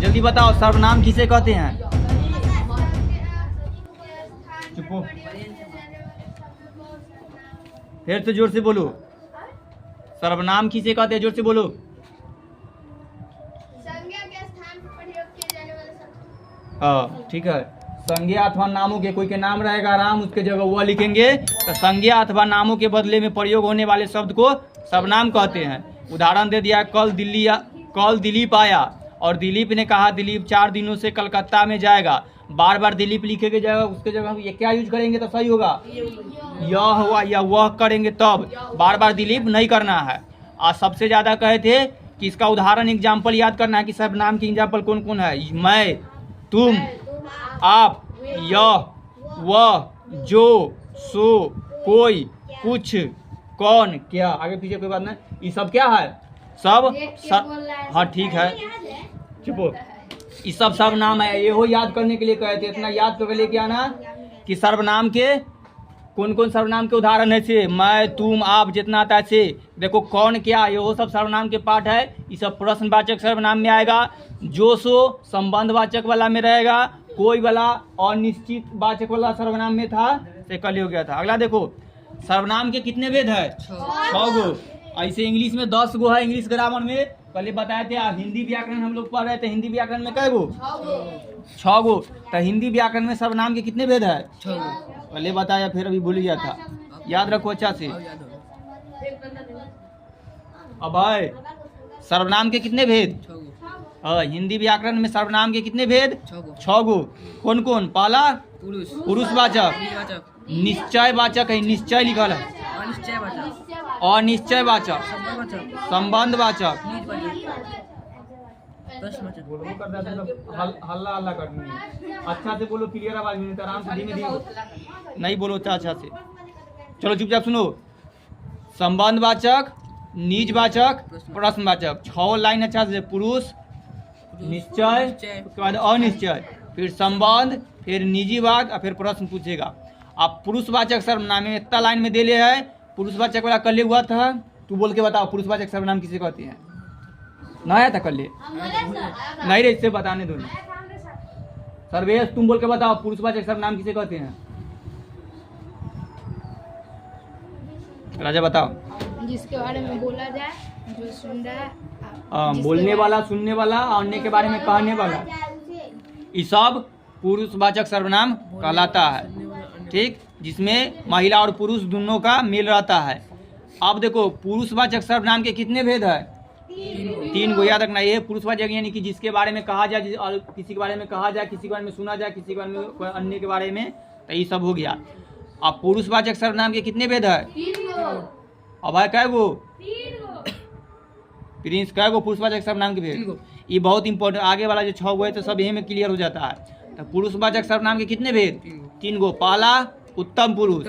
जल्दी बताओ, सर्वनाम किसे कहते हैं? चुप। फिर से जोर से बोलो, सर्वनाम किसे कहते हैं? जोर से बोलो। संज्ञा के स्थान पर प्रयोग किए जाने वाले शब्द। हाँ ठीक है। संज्ञा अथवा नामों के, कोई के नाम रहेगा राम, उसके जगह वह लिखेंगे, तो संज्ञा अथवा नामों के बदले में प्रयोग होने वाले शब्द को सर्वनाम कहते हैं। उदाहरण दे दिया, कल दिलीप आया और दिलीप ने कहा दिलीप 4 दिनों से कलकत्ता में जाएगा। बार बार दिलीप लिखे के जगह उसके जगह ये क्या यूज करेंगे तो सही होगा? यह हुआ या वह करेंगे, तब बार बार दिलीप नहीं करना है। आज सबसे ज़्यादा कहे थे कि इसका उदाहरण एग्जाम्पल याद करना है कि सर्वनाम की एग्जाम्पल कौन कौन है। मैं, तुम, आप, यह, वह, जो, सो, कोई, कुछ, कौन, क्या, आगे पीछे कोई बात नहीं, ये सब क्या है? हाँ ठीक है, चुपो। ये सब सर्वनाम है, ये हो याद करने के लिए कहे थे। इतना याद करके लेके आना कि सर्वनाम के कौन कौन सर्वनाम के उदाहरण है से। मैं, तुम, आप, जितना आता है से। देखो कौन, क्या, ये वो सब सर्वनाम के पार्ट है। ये सब प्रश्नवाचक सर्वनाम में आएगा। जो सो संबंधवाचक वाला में रहेगा। कोई वाला और निश्चित वाचक वाला सर्वनाम में था, से कल हो गया था। अगला देखो, सर्वनाम के कितने भेद है? 6 गो। ऐसे इंग्लिश में 10 गो है। इंग्लिश ग्रामर में पहले बताए थे। हिंदी व्याकरण हम लोग पढ़ रहे थे, हिंदी व्याकरण में कै गो? 6 गो। तो हिंदी व्याकरण में सर्वनाम के कितने भेद है? 6 गो। पहले बताया, फिर अभी भूल गया था। याद रखो अच्छा से। अब है सर्वनाम के कितने भेद? हिंदी व्याकरण में सर्वनाम के कितने भेद? 6 गो। कौन कौन? पहला पुरुषवाचक, निश्चयवाचक है, निश्चय लिखल है, अनिश्चयवाचक, संबंधवाचक, हल्ला हल्ला करनी है। अच्छा से बोलो, क्लियर आवाज में, आराम से, धीमे धीमे नहीं बोलो, अच्छा से। चलो चुपचाप सुनो। संबंधवाचक, निजवाचक, प्रश्नवाचक, 6 लाइन अच्छा से। पुरुष, निश्चय, उसके बाद अनिश्चय, फिर संबंध, फिर निजीवाद और फिर प्रश्न पूछेगा। आप पुरुषवाचक सर्वनाम में इतना लाइन में दे ले है। पुरुषवाचक वाला कल हुआ था, तू बोल के बताओ पुरुषवाचक सर्वनाम किसे कहते हैं? ना आया था कल? नहीं रे, इससे बताने दो। सर्वेश तुम बोल के बताओ पुरुषवाचक सर्वनाम किसे कहते हैं? राजा बताओ। जिसके बारे में बोला जाए, जो सुन रहा है, बोलने वाला, सुनने वाला, अन्य के बारे में कहने वाला, ये सब पुरुषवाचक सर्वनाम कहलाता है। ठीक, जिसमें महिला और पुरुष दोनों का मेल रहता है। अब देखो, पुरुषवाचक सर्वनाम के कितने भेद है? 3 गो। याद रखना, ये पुरुषवाचक यानी कि जिसके बारे में कहा जाए, और किसी के बारे में कहा जाए, किसी के बारे में सुना जाए, किसी के बारे में अन्य के बारे में, तो ये सब हो गया। अब पुरुषवाचक सर्वनाम के कितने भेद है? 3 गो। अब है कै गो? 3 गो। प्रिंस, कै गो पुरुषवाचक सर्वनाम के भेद? ये बहुत इंपॉर्टेंट, आगे वाला जो 6 गो है तो सब यही में क्लियर हो जाता है। तो पुरुषवाचक सर्वनाम के कितने भेद? 3 गो। पहला उत्तम पुरुष,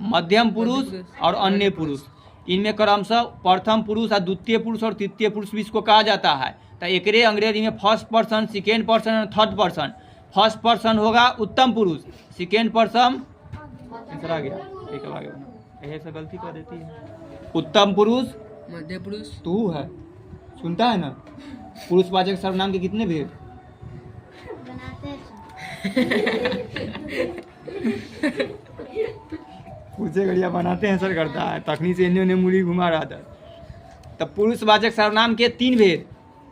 मध्यम पुरुष और अन्य पुरुष। इनमें क्रमशः प्रथम पुरुष और द्वितीय पुरुष और तृतीय पुरुष भी इसको कहा जाता है। तो एकरे अंग्रेजी में फर्स्ट पर्सन, सेकेंड पर्सन और थर्ड पर्सन। फर्स्ट पर्सन होगा उत्तम पुरुष, सेकेंड पर्सन आ गया, एक आ गया, ऐसा गलती कर देती है। उत्तम पुरुष, मध्य पुरुष, तू है, सुनता है ना? पुरुषवाचक सर्वनाम के कितने भेद? पूछे गड़िया बनाते हैं सर, करता है तखनी से इन्होंने मुड़ी घुमा रहा था। तब पुरुषवाचक सर्वनाम के 3 भेद: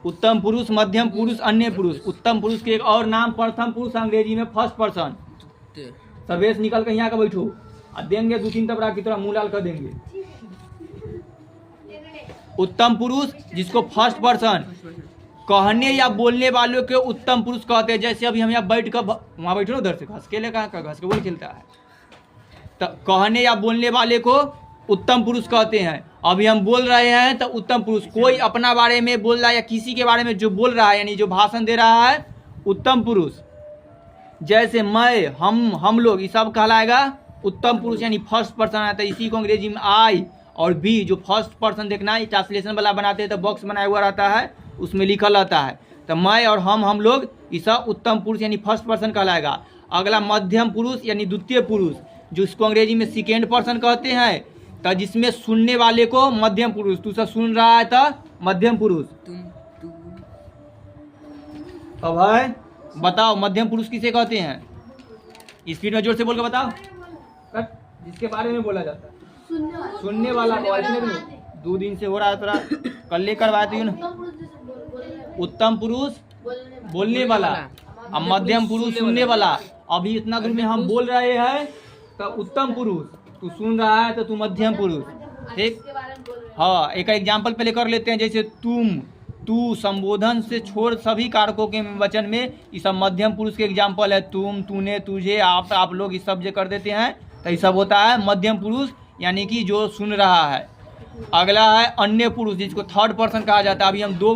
उत्तम पुरुष, मध्यम पुरुष, अन्य पुरुष। उत्तम पुरुष के एक और नाम प्रथम पुरुष, अंग्रेजी में फर्स्ट पर्सन। सर्वेश निकल कर यहाँ का बैठो, और देंगे 2-3 तबरा की तरह मुँह लाल कर देंगे। उत्तम पुरुष जिसको फर्स्ट पर्सन कहने या बोलने वालों के उत्तम पुरुष कहते हैं। जैसे अभी हम यहाँ बैठ कर, वहाँ बैठो ना, उधर से घस के ले, कहाँ घस के बोल खेलता है, तो कहने या बोलने वाले को उत्तम पुरुष कहते हैं। अभी हम बोल रहे हैं तो उत्तम पुरुष, कोई अपना बारे में बोल रहा है या किसी के बारे में जो बोल रहा है, यानी जो भाषण दे रहा है, उत्तम पुरुष। जैसे मैं, हम लोग, ये सब कहलाएगा उत्तम पुरुष, यानी फर्स्ट पर्सन आता है। इसी को अंग्रेजी में आई और बी, जो फर्स्ट पर्सन देखना है, ट्रांसलेशन वाला बनाते हैं तो बॉक्स बनाया हुआ रहता है, उसमें लिखा रहता है। तो मैं और हम लोग, ये सब उत्तम पुरुष यानी फर्स्ट पर्सन कहलाएगा। अगला मध्यम पुरुष यानी द्वितीय पुरुष, जो इसको अंग्रेजी में सेकेंड पर्सन कहते हैं। तो जिसमें सुनने वाले को मध्यम पुरुष, तू सब सुन रहा है तो मध्यम पुरुष। अब है बताओ मध्यम पुरुष किसे कहते हैं? स्पीड में जोर से बोल के बताओ। कट। जिसके बारे में बोला जाता है सुनने वाला। और इतने भी नहीं, 2 दिन से हो रहा है थोड़ा, कल लेकर आए थे ना। उत्तम पुरुष बोलने वाला, अब मध्यम पुरुष सुनने वाला। अभी इतना दूर में हम बोल रहे हैं तो उत्तम पुरुष, तू सुन रहा है तो तू मध्यम पुरुष। ठीक, हाँ एक एग्जाम्पल पहले कर लेते हैं। जैसे तुम, तू, संबोधन से छोड़ सभी कारकों के वचन में ये सब मध्यम पुरुष के एग्जाम्पल है। तुम, तूने, तुझे, आप लोग ये सब जो कर देते हैं तो ये सब होता है मध्यम पुरुष, यानी कि जो सुन रहा है। अगला है अन्य पुरुष, जिसको थर्ड पर्सन कहा जाता है। अभी हम दो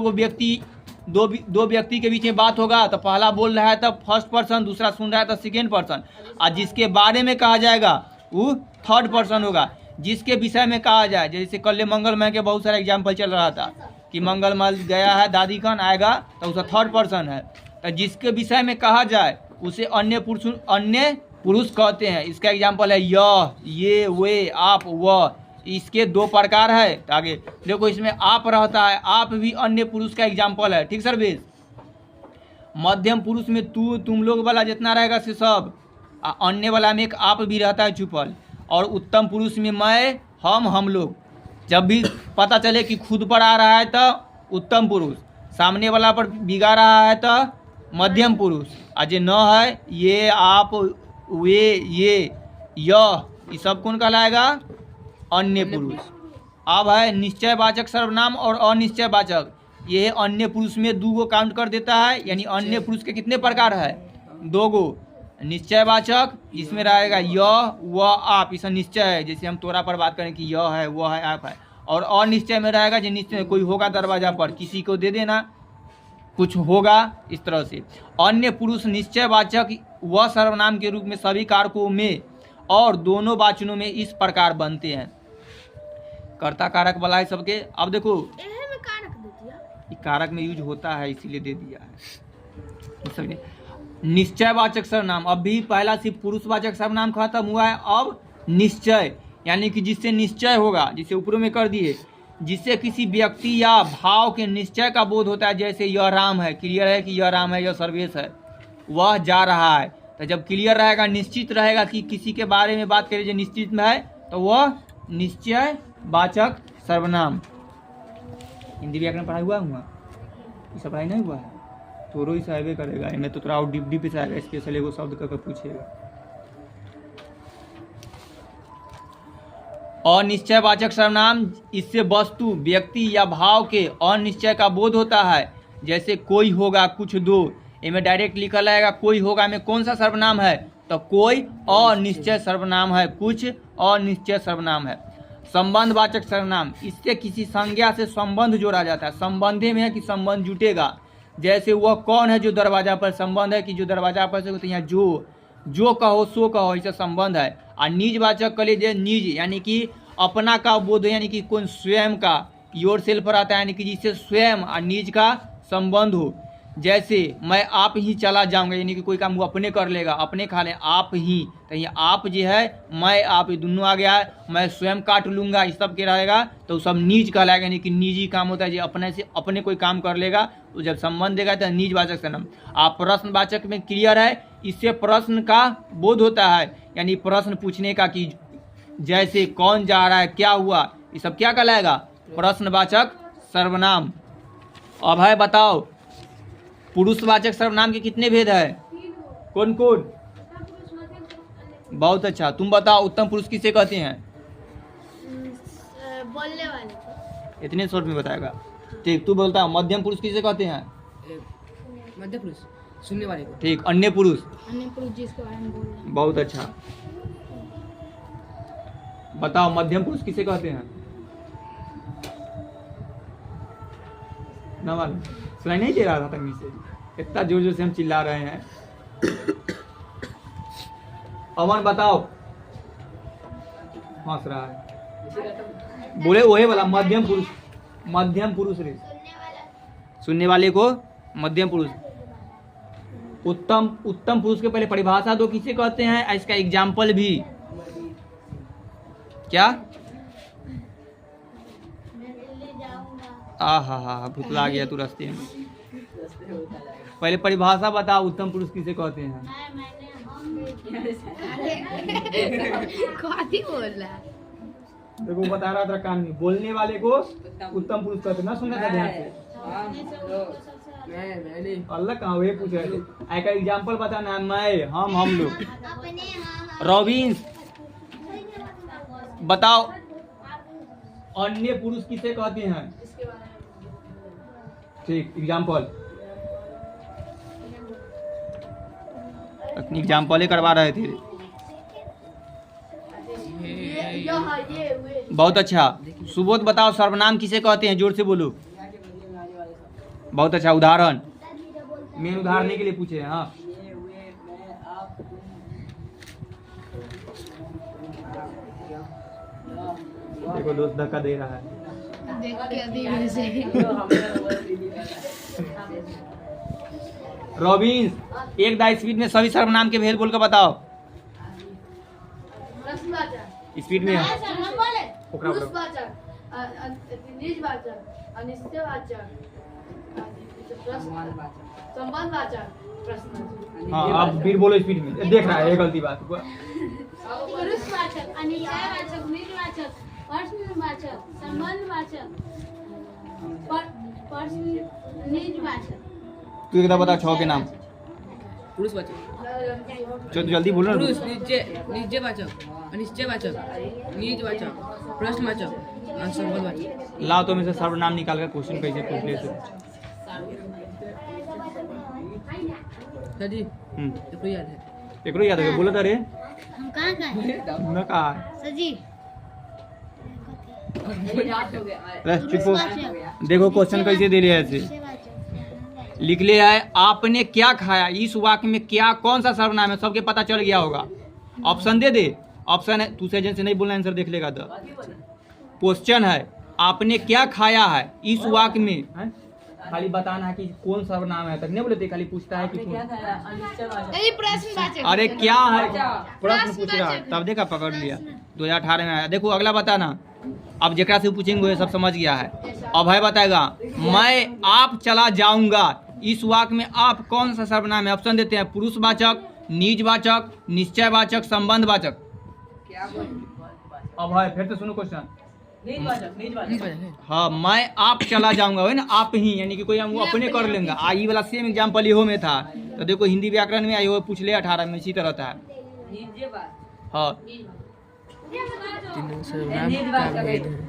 व्यक्ति के बीच में बात होगा तो पहला बोल रहा है तो फर्स्ट पर्सन, दूसरा सुन रहा है तो सेकेंड पर्सन, और जिसके बारे में कहा जाएगा वो थर्ड पर्सन होगा। जिसके विषय में कहा जाए, जैसे कल मंगलमय के बहुत सारे एग्जाम्पल चल रहा था कि मंगलमय गया है, दादी कन आएगा तो उसका थर्ड पर्सन है। तो जिसके विषय में कहा जाए उसे अन्य पुरुष कहते हैं। इसका एग्जाम्पल है यह, ये, वे, आप, वह। इसके 2 प्रकार है। तो आगे देखो इसमें आप रहता है, आप भी अन्य पुरुष का एग्जाम्पल है। ठीक सर बेस। मध्यम पुरुष में तू, तुम लोग वाला जितना रहेगा से सब, अन्य वाला में एक आप भी रहता है छुपल। और उत्तम पुरुष में मैं, हम लोग। जब भी पता चले कि खुद पर आ रहा है तो उत्तम पुरुष, सामने वाला पर बिगा रहा है तो मध्यम पुरुष, और जो न है ये, आप, वे, ये सब कौन कहलाएगा? अन्य पुरुष। अब है निश्चयवाचक सर्वनाम और अनिश्चयवाचक। ये अन्य पुरुष में 2 गो काउंट कर देता है, यानी अन्य पुरुष के कितने प्रकार है? 2 गो। निश्चयवाचक जिसमें रहेगा यह, वह, आप, इसका निश्चय है। जैसे हम तोरा पर बात करें कि यह है, वह है, आप है। और अनिश्चय में रहेगा जो निश्चय कोई होगा दरवाजा पर, किसी को दे देना, कुछ होगा, इस तरह से। अन्य पुरुष निश्चयवाचक वह सर्वनाम के रूप में सभी कारकों में और दोनों वाचनों में इस प्रकार बनते हैं। कर्ता कारक वाला है सबके। अब देखो ये कारक में यूज होता है इसीलिए दे दिया है। निश्चयवाचक सर्वनाम, अभी पहला सिर्फ पुरुषवाचक सर्वनाम खत्म हुआ है। अब निश्चय, यानी कि जिससे निश्चय होगा, जिसे ऊपर में कर दिए, जिससे किसी व्यक्ति या भाव के निश्चय का बोध होता है। जैसे यह राम है, क्लियर है कि यह राम है, यह सर्वेश है, वह जा रहा है। तो जब क्लियर रहेगा, निश्चित रहेगा कि किसी के बारे में बात करें जो निश्चित में है, तो वह निश्चय वाचक सर्वनाम। हिंदी व्याकरण पढ़ाई हुआ ये सब पढ़ाई नहीं हुआ है, थोड़ा ही साहबे करेगा। इनमें तो थोड़ा डीप डीप से आएगा, स्पेशल एगो शब्द करके पूछेगा। अनिश्चयवाचक सर्वनाम, इससे वस्तु, व्यक्ति या भाव के अनिश्चय का बोध होता है। जैसे कोई होगा, कुछ दो, इनमें डायरेक्ट लिखा रहेगा कोई होगा में कौन सा सर्वनाम है? तो कोई अनिश्चय सर्वनाम है, कुछ अनिश्चय सर्वनाम है। संबंधवाचक सर्वनाम, इससे किसी संज्ञा से संबंध जोड़ा जाता है। संबंधे में है कि संबंध जुटेगा। जैसे वह कौन है जो दरवाजा पर, संबंध है कि जो दरवाजा पर से, तो यहाँ जो कहो सो कहो, इससे संबंध है। और निजवाचक के लिए निज, यानी कि अपना का बोध, यानी कि कौन स्वयं का, योर सेल्फ आता है, यानी कि जिससे स्वयं और निज का संबंध हो। जैसे मैं आप ही चला जाऊंगा, यानी कि कोई काम वो अपने कर लेगा, अपने खा ले, आप ही, तो ये आप जो है, मैं आप, ये दोनों आ गया है। मैं स्वयं काट लूंगा, इस सब के रहेगा तो सब निज कहलाएगा, यानी कि निजी काम होता है जो अपने से अपने कोई काम कर लेगा, तो जब संबंध देगा तो निजवाचक सर्वनाम। आप प्रश्नवाचक में क्लियर है, इससे प्रश्न का बोध होता है, यानी प्रश्न पूछने का, कि जैसे कौन जा रहा है, क्या हुआ, ये सब क्या कहलाएगा? प्रश्नवाचक सर्वनाम। अब है बताओ पुरुषवाचक सर्वनाम के कितने भेद है? कौन कौन? बहुत अच्छा, तुम बताओ उत्तम पुरुष किसे कहते हैं? बोलने वाले। इतने शॉर्ट में बताएगा। ठीक, तू बोलता मध्यम पुरुष किसे कहते हैं? मध्य पुरुष सुनने वाले को। ठीक, अन्य पुरुष जिसके बारे में बोल रहे हैं। बहुत अच्छा, बताओ मध्यम पुरुष किसे कहते हैं? ना मालूम, सुनाई नहीं दे रहा था तंगी से, इतना जोर जोर से हम चिल्ला रहे हैं। अमन बताओ, हंस रहा है, बोले वही वाला मध्यम पुरुष। मध्यम पुरुष रे, सुनने वाले को मध्यम पुरुष। उत्तम पुरुष के पहले परिभाषा दो, किसे कहते हैं, इसका एग्जाम्पल भी क्या? हा भुतला गया तू रास्ते में। पहले परिभाषा बताओ, उत्तम पुरुष किसे कहते हैं? कथी बोल रहा है? देखो बता रहा था कान में, बोलने वाले को उत्तम पुरुष कहते हैं ना, सुनना था ध्यान से। अल्लाह कहाँ हुए पूछ रहे थे, एक एग्जाम्पल बताना है, मैं, हम लोग। रॉबिन्स बताओ अन्य पुरुष किसे कहते हैं? ठीक, एग्जाम्पल। अपनी एग्जाम्पल ही करवा रहे थे। बहुत अच्छा। सुबोध बताओ सर्वनाम किसे कहते हैं? जोर से बोलो। बहुत अच्छा, उदाहरण। मेन उदाहरण के लिए पूछे हैं। हाँ, देखो दोस्त धक्का दे रहा है। देख के अभी से रॉबिन्स एक दा स्पीड में सभी सर्वनाम के भेद बोल कर बताओ। स्पीड में हाँ, आप फिर बोलो स्पीड में। देख रहा है, ये गलती बात। पुरुषवाचक, अनिश्चयवाचक, निर्वाचक, प्रश्नवाचक, संबंधवाचक, निजवाचक। तू एक बता 6 के नाम। पुरुषवाचक, चल जल्दी बोलो ना। पुरुष, निश्चयवाचक, अनिश्चयवाचक, निजवाचक, प्रश्नवाचक और संबंधवाचक। लाओ तो में से सर्वनाम निकाल कर क्वेश्चन कैसे पूछ ले। सर जी एक याद है, एक याद है, बोलो रे। हम कहाँ गए? न कहा सजी अरे चुप हो। देखो क्वेश्चन कैसे दे रहे हैं ऐसे। लिख ले है, आपने क्या खाया। इस वाक्य में क्या कौन सा सर्वनाम है? सबके पता चल गया होगा। ऑप्शन दे। ऑप्शन है, तू सेजन से नहीं बोलना, आंसर देख लेगा। तो क्वेश्चन है आपने क्या खाया है, इस वाक्य में है? खाली बताना है कि कौन सर्वनाम है, तक नहीं बोलते, खाली पूछता है कि प्रश्नवाचक। अरे क्या है, प्रश्न पूछ रहा है। तब देखा पकड़ लिया। 2018 में आया। देखो अगला बताना। अब जेकरा से पूछेंगे वो सब समझ गया है। अब है बताएगा, मैं आप चला जाऊंगा। इस वाक्य में आप कौन सा सर्वनाम है? ऑप्शन देते हैं, पुरुषवाचक, निजवाचक, निश्चयवाचक, संबंधवाचक। अब है फिर से सुनो क्वेश्चन। हाँ, मैं आप चला जाऊंगा है ना, आप ही, यानी कि कोई हम वो अपने कर लेंगे। आई वाला सेम एग्जाम्पल इहो में था। तो देखो हिंदी व्याकरण में आई हो पूछ ले 18 में इसी तरह था। हाँ,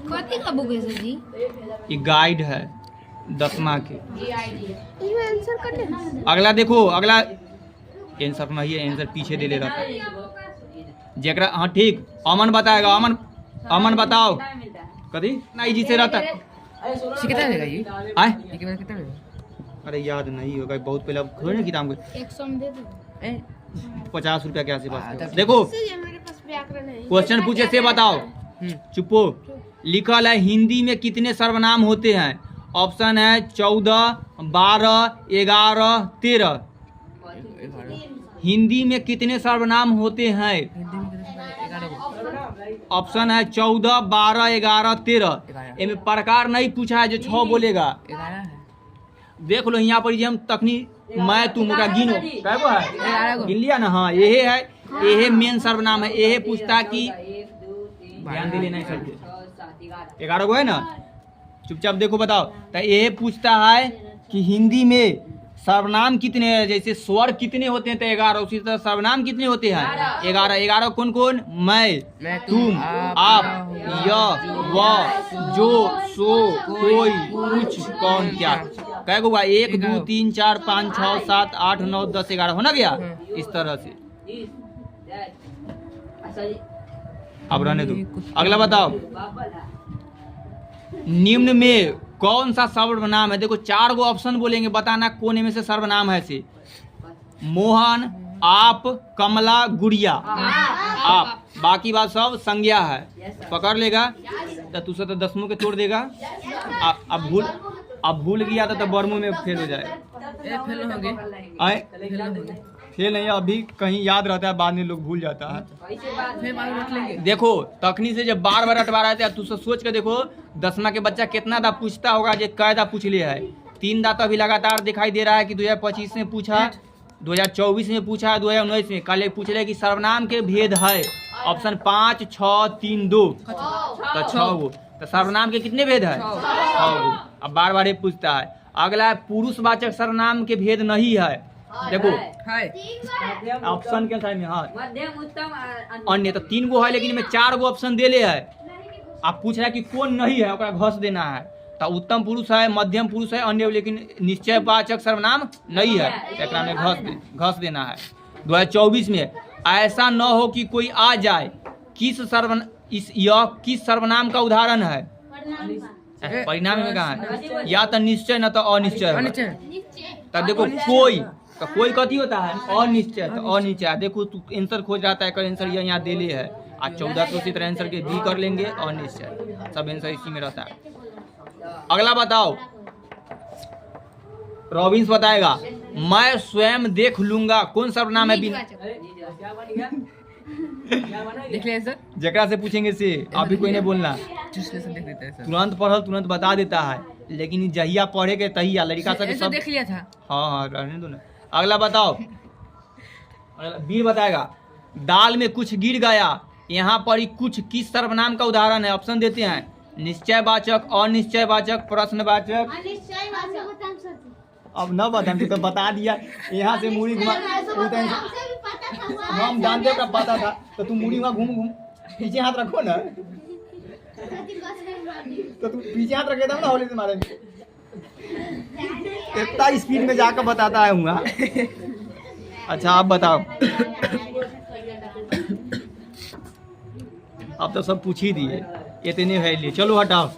कथी का बुक है सर जी? ये गाइड है 10वां के। ये आंसर करने। अगला देखो, अगला आंसर में ही आंसर पीछे दे ले रहा था जेकरा। हाँ ठीक, अमन बताएगा। अमन बताओ कभी नहीं जी से रहता कितना रहेगा ये? आए कितना रहेगा? अरे याद नहीं होगा, बहुत पहले अब खोए ना किताब को। 100 में दे दो। 50 रुपया के आसपास। देखो हमारे पास व्याकरण है। क्वेश्चन पूछे से बताओ। चुपो। लिखल है हिंदी में कितने सर्वनाम होते हैं? ऑप्शन है 14, 12, 11, 13। हिंदी में कितने सर्वनाम होते हैं? ऑप्शन है 14, 12, 11, 13। इनमें प्रकार नहीं पूछा है जो 6 बोलेगा। देख लो यहाँ पर ये हम तखनी मैं तुम का गिनो कैगो है, गिन लिया ना। हाँ यही है, यही मेन सर्वनाम है। यही पूछता कि ध्यान दे लेना सबके 11 गो है ना। चुपचाप देखो बताओ। तो यही पूछता है कि हिंदी में सर्वनाम कितने हैं, जैसे स्वर कितने होते हैं तो 11, उसी तरह सर्वनाम कितने होते हैं 11। 11 कौन कौन? मैं, तुम, आप, यह, वह, जो, सो, कोई, कुछ, कौन, क्या। कै गो? 1, 2, 3, 4, 5, 6, 7, 8, 9, 10, 11 होना गया इस तरह से। अब रहने दो, अगला बताओ। निम्न में कौन सा सर्वनाम है? देखो 4 गो ऑप्शन बोलेंगे, बताना कौन में से सर्वनाम है से। मोहन, आप, कमला, गुड़िया। आप, बाकी बात सब संज्ञा है। पकड़ लेगा तो तू से तो 10वां के तोड़ देगा। अब भूल गया तो 12वां में फेल हो जाएगा। फेल नहीं, अभी कहीं याद रहता है, बाद में लोग भूल जाता है। देखो तखनी से जब बार बार अटवा रहता है, तू सोच के देखो 10वां के बच्चा कितना दा पूछता होगा, जो कायदा पूछ लिया है। 3 दांत अभी लगातार दिखाई दे रहा है कि 2025 में पूछा, 2024 में पूछा, 2019 में। कल पूछ रहे कि सर्वनाम के भेद है। ऑप्शन 5, 6, 3, 2 तो 6 गो। तो सर्वनाम के कितने भेद है? 6 गो। अब बार बार ये पूछता है। अगला है पुरुषवाचक सर्वनाम के भेद नहीं है। देखो हाय ऑप्शन के साइड में हाँ मध्यम उत्तम अन्य तो 3 गो है, लेकिन इनमें 4 गो ऑप्शन दे ले है। आप पूछ रहा है कि कौन नहीं है, ओकरा घस देना है। तो उत्तम पुरुष है, मध्यम पुरुष है, अन्य, लेकिन निश्चयवाचक सर्वनाम नहीं है, एकरा में घस देना है। 2024 में ऐसा न हो कि कोई आ जाए, यह किस सर्वनाम का उदाहरण है? परिणाम में कहा है? या तो निश्चय न तो अनिश्चय होगा। अनिश्चय तब देखो कोई, तो कोई कथी होता है? अनिश्चय। तो अनिश्चय देखो तू आंसर खोज रहा था, एक आंसर यहाँ दे ले है। आज 14 तो उसी तरह आंसर के डी कर लेंगे। अनिश्चय सब आंसर इसी में रहता है। अगला बताओ, रॉबिन्स बताएगा। मैं स्वयं देख लूंगा कौन सर्वनाम है? देख लिया सर, जकरा से पूछेंगे से अभी कोई नहीं बोलना, ट्रांसलेशन देख लेते हैं सर। तुरंत पढ़ल तुरंत बता देता है, लेकिन जहिया पढ़े के तहिया लड़का सब ऐसा देख लिया था। हाँ रहने दो ना। अगला बताओ, वीर बताएगा। दाल में कुछ गिर गया, यहाँ पर ही कुछ किस सर्वनाम का उदाहरण है? ऑप्शन देते हैं निश्चयवाचक, अनिश्चयवाचक, प्रश्नवाचक। अनिश्चय वाचक। अब न बताएं तो बता दिया। यहाँ से मुड़ी घुमा, हम जानते का पता था, तो तुम मुड़ी घुमा घूम पीछे हाथ रखो ना, तो तुम पीछे हाथ रखे था ना होली से मारे। इतना स्पीड में जाकर बताता है हुआ। अच्छा आप बताओ। अब तो सब पूछ ही दिए, इतने है लिए। चलो हटाओ।